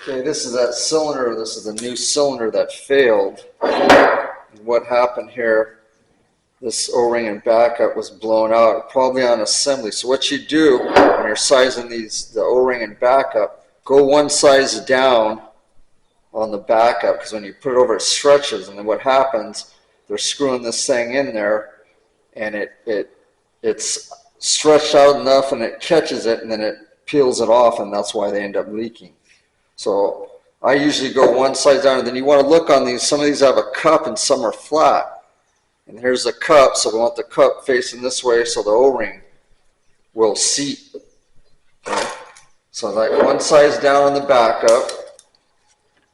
Okay, this is that cylinder. This is the new cylinder that failed. And what happened here, this O-ring and backup was blown out, probably on assembly. So what you do when you're sizing the O-ring and backup, go one size down on the backup, because when you put it over, it stretches, and then what happens, they're screwing this thing in there, and it's stretched out enough, and it catches it, and then it peels it off, and that's why they end up leaking. So I usually go one side down, and then you want to look on these. Some of these have a cup, and some are flat. And here's the cup, so we want the cup facing this way, so the O-ring will seat. Okay? So like one size down on the backup.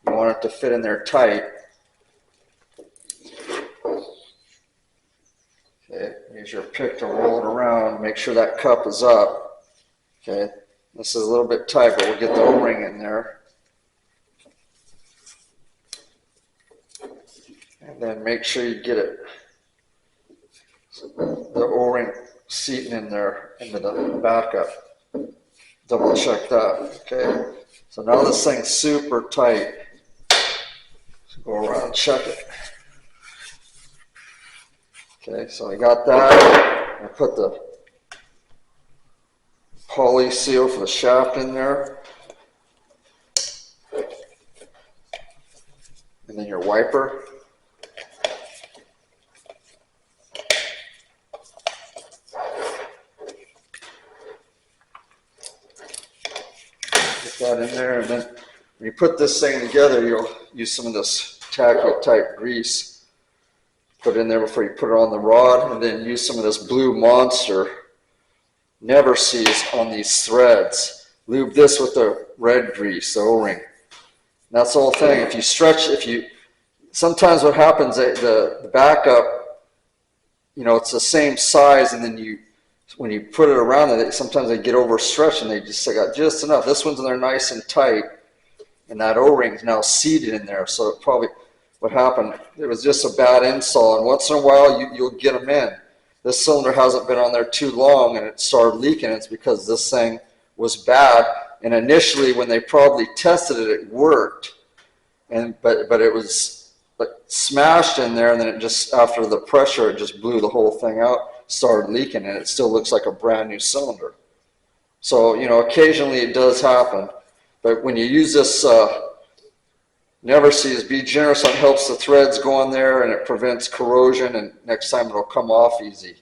You want it to fit in there tight. Okay, use your pick to roll it around. Make sure that cup is up. Okay, this is a little bit tight, but we'll get the O-ring in there. And then make sure you get it, the O-ring seating in there into the backup. Double check that. Okay, so now this thing's super tight. So go around and check it. Okay, so I got that. I put the poly seal for the shaft in there. And then your wiper. Get that in there, and then when you put this thing together, you'll use some of this tacky type grease. Put it in there before you put it on the rod, and then use some of this Blue Monster Never Sees on these threads. Lube this with the red grease, the O-ring. That's the whole thing. If you stretch, sometimes what happens, the backup, it's the same size, and then when you put it around it, sometimes they get overstretched, and they got just enough. This one's in there nice and tight, and that O-ring is now seated in there, so it probably, what happened, it was just a bad install, and once in a while you'll get them in. This cylinder hasn't been on there too long, and it started leaking. It's because this thing was bad, and initially when they probably tested it, it worked, but it was like smashed in there, and then it just, after the pressure, it just blew the whole thing out, started leaking, and it still looks like a brand new cylinder. So, occasionally it does happen, but when you use this Never Sees, be generous. It helps the threads go in there, and it prevents corrosion, and next time it'll come off easy.